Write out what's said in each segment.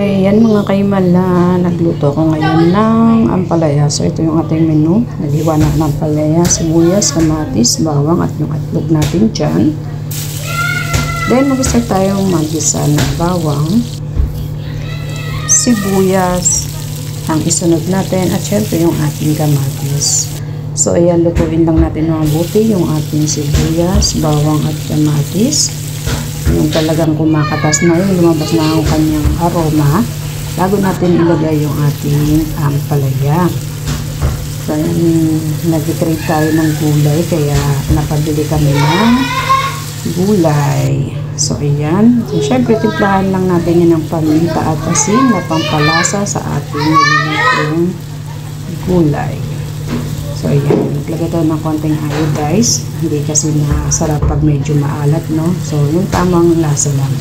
Ayan mga kaimala, nagluto ko ngayon ng ampalaya. So ito yung ating menu. Naliwa na ng ampalaya, sibuyas, kamatis, bawang at yung itlog natin dyan. Then mag-start tayong mag-isa ng bawang, sibuyas, ang isunod natin at syempre yung ating kamatis. So ayan, lutuin lang natin ng mabuti yung ating sibuyas, bawang at kamatis. Yung talagang kumakatas na yun, lumabas na ang kanyang aroma, bago natin ilagay yung ating ampalaya. So, nag-trade tayo ng gulay, kaya napabili kami ng gulay. So, ayan. So, syempre, timplahan lang natin yun ng paminta at asin na pampalasa sa ating nililitong gulay. So, ayan. Naglagay tayo ng konting iodize. Hindi kasi masarap pag medyo maalat, no? So, yung tamang lasa lang.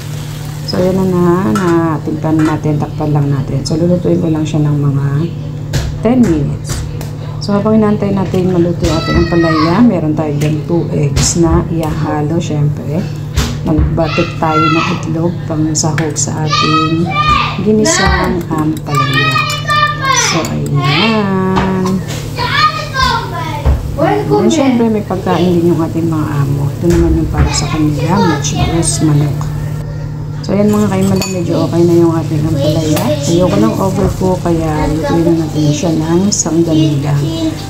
So, ayan na. Timpan natin, takpan lang natin. So, lulutuin ko lang siya ng mga 10 minutes. So, habang inantay natin maluto yung ating ampalaya, meron tayo dyan 2 eggs na ihahalo, syempre. Magbatik tayo ng itlog pang sahog sa ating ginisang ampalaya. So, ayan. And syempre may pagkain din yung ating mga amo. Ito naman yung para sa kanila, matchbox manok. So ayan mga kaimala, medyo okay na yung ating ampalaya. Ayoko ng overcook, kaya lutuin na natin siya ng sanggang lang.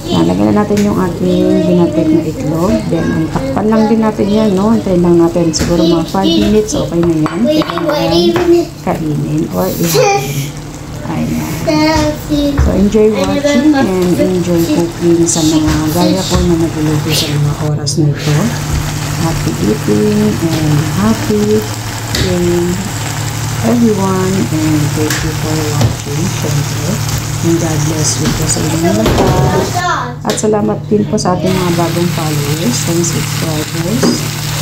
Nalagyan na natin yung ating binatik na itlog. Then ang takpan lang din natin yan, no? Antayin lang natin siguro mga 5 minutes, okay na yan. Kaya kainin or ihatin. Ayan. So, enjoy watching and enjoy cooking sa mga gaya ko na nagluluto sa mga oras na ito. Happy eating and happy eating everyone, and thank you for watching. Siyempre, and God bless you po sa inyong lahat. At salamat din po sa ating mga bagong followers and subscribers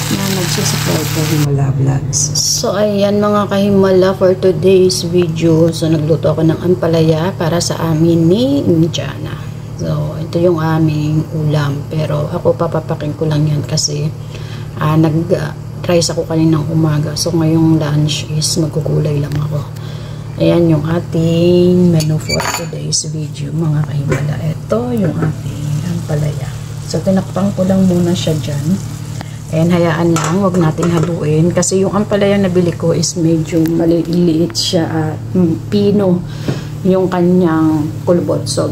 na nagsusubscribe po Himala Vlogs. So ayan mga kahimala, for today's video, so nagluto ako ng ampalaya para sa amin ni Jana. So ito yung aming ulam, pero ako papapakin ko lang yan kasi nag-rice ako kaninang umaga. So ngayong lunch is magkukulay lang ako. Ayan yung ating menu for today's video mga kahimala. Ito yung ating ampalaya. So tinakpan ko lang muna siya dyan. And hayaan lang, wag natin haluin. Kasi yung ampalaya na bili ko is medyo maliliit siya at pino yung kanyang kulbot. So,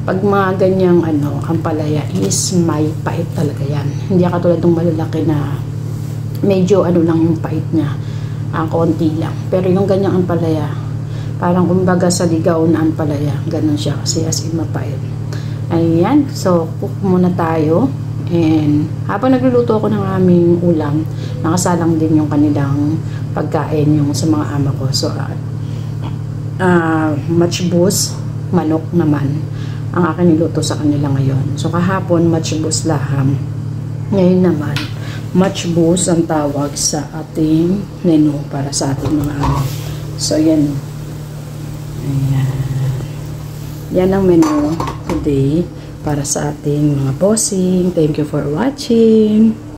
pag mga ganyang ampalaya is may pait talaga yan. Hindi katulad ng malalaki na medyo lang yung pait niya. Konti lang. Pero yung ganyang ampalaya, parang kumbaga sa ligaw na ampalaya. Ganon siya kasi as in mapait. Ayan. So, cook muna tayo. And habang nagluluto ako ng aming ulam, nakasalang din yung kanilang pagkain yung sa mga ama ko. So, matchbox manok naman ang akin niluto sa kanila ngayon. So, kahapon matchbox laham. Ngayon naman, matchbox ang tawag sa ating menu para sa ating mga ama. So, yan. Ayan. Yan ang menu today para sa ating mga bossing. Thank you for watching.